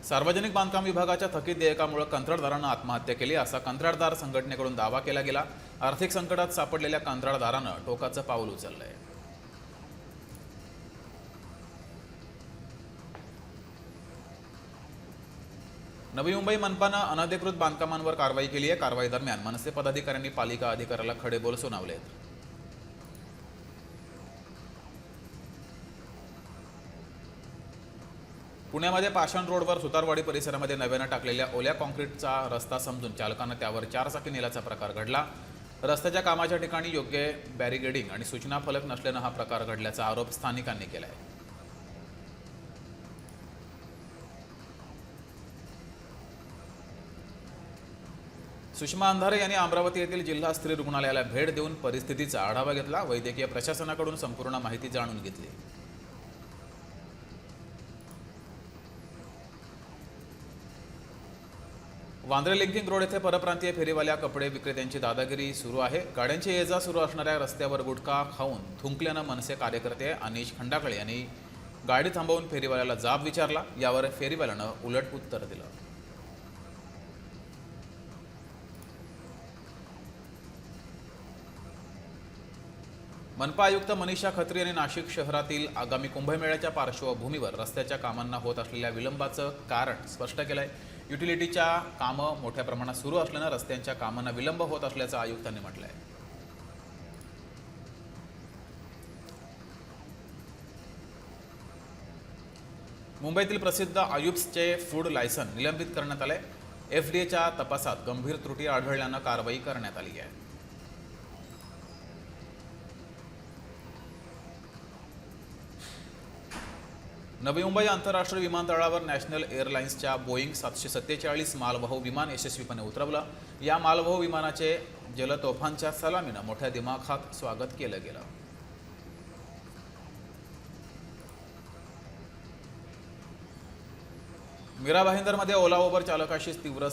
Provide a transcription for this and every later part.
सार्वजनिक बांधकाम विभागाच्या थकीत देयकामुळे कंत्राटदारानं आत्महत्या केली असा कंत्राटदार संघटनेकडून दावा केला गेला। आर्थिक संकटात सापडलेल्या कंत्राटदारानं टोकाचं पाऊल उचललंय। नवी मुंबई मनपानं अनधिकृत बांधकामांवर कारवाई केली आहे। कारवाई दरम्यान मनसे पदाधिकाऱ्यांनी पालिका अधिकाऱ्याला खडेबोल सुनावलेत। पुण्यामध्ये पाषाण रोडवर सुतारवाडी परिसरामध्ये नव्यानं टाकलेल्या ओल्या कॉन्क्रीटचा रस्ता समजून चालकांना त्यावर 4 चाकी नेल्याचा प्रकार घडला। रस्त्याच्या कामाच्या ठिकाणी योग्य बॅरिगेडिंग आणि सूचना फलक नसल्यानं हा प्रकार घडल्याचा आरोप स्थानिकांनी केलाय। सुषमा अंधारे यांनी अमरावती येथील जिल्हा स्त्री रुग्णालयाला भेट देऊन परिस्थितीचा आढावा घेतला। वैद्यकीय प्रशासनाकडून संपूर्ण माहिती जाणून घेतली। वांद्रे लिंकिंग रोड येथे परप्रांतीय फेरीवाल्या कपडे विक्रेत्यांची दादागिरी सुरू आहे। गाड्यांची ये-जा सुरू असणाऱ्या रस्त्यावर गुटखा खाऊन थुंकल्यानं मनसे कार्यकर्ते अनिश खंडाकळे यांनी गाडी थांबवून फेरीवाल्याला जाब विचारला। यावर फेरीवाल्यानं उलट उत्तर दिलं। मनपा आयुक्त मनीषा खत्री यांनी नाशिक शहरातील आगामी कुंभमेळ्याच्या पार्श्वभूमीवर रस्त्याच्या कामांना होत असलेल्या विलंबाचं कारण स्पष्ट केलंय। युटिलिटीच्या कामं मोठ्या प्रमाणात सुरू असल्यानं रस्त्यांच्या कामांना विलंब होत असल्याचं आयुक्तांनी म्हटलंय। मुंबईतील प्रसिद्ध आयुब्सचे फूड लायसन निलंबित करण्यात आले। एफडीएच्या तपासात गंभीर त्रुटी आढळल्यानं कारवाई करण्यात आली आहे। नवी मुंबई आंतरराष्ट्रीय विमानतळावर नॅशनल एअरलाइन्सच्या बोईंग 747 मालवाहू विमान यशस्वीपणे उतरवलं। या मालवाहू विमानाचे जलतोफांच्या सलामीनं मोठ्या दिमाखात स्वागत केलं गेलं। मीरा भाईंदरमध्ये ओला उबर चालकाशी तीव्र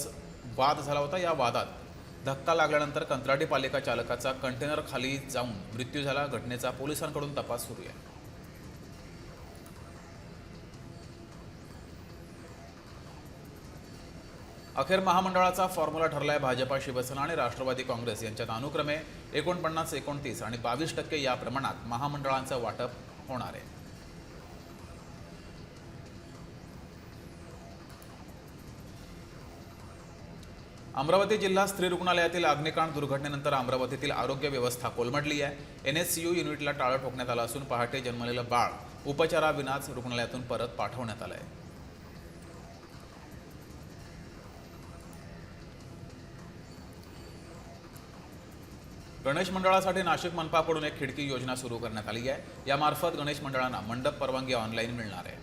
वाद झाला होता। या वादात धक्का लागल्यानंतर कंत्राटी पालिका चालकाचा कंटेनर खाली जाऊन मृत्यू झाला। घटनेचा पोलिसांकडून तपास सुरू आहे। अखेर महामंडळाचा फॉर्म्युला ठरलाय। भाजपा, शिवसेना आणि राष्ट्रवादी काँग्रेस यांच्यात अनुक्रमे 49, 29 आणि 22% या प्रमाणात महामंडळांचं वाटप होणार आहे। अमरावती जिल्हा स्त्री रुग्णालयातील अग्निकांड दुर्घटनेनंतर अमरावतीतील आरोग्य व्यवस्था कोलमडली आहे। NSCU युनिटला टाळं ठोकण्यात आलं असून पहाटे जन्मलेलं बाळ उपचाराविनाच रुग्णालयातून परत पाठवण्यात आलंय। गणेश मंडळासाठी नाशिक मनपाकडून एक खिडकी योजना सुरू करण्यात आली आहे। यामार्फत गणेश मंडळांना मंडप परवानगी ऑनलाईन मिळणार आहे।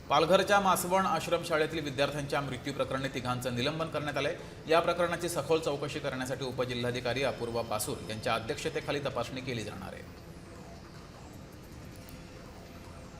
पालघरच्या मासवण आश्रमशाळेतील विद्यार्थ्यांच्या मृत्यू प्रकरणी तिघांचं निलंबन करण्यात आलंय। या प्रकरणाची सखोल चौकशी करण्यासाठी उपजिल्हाधिकारी अपूर्वा बासूर यांच्या अध्यक्षतेखाली तपासणी केली जाणार आहे।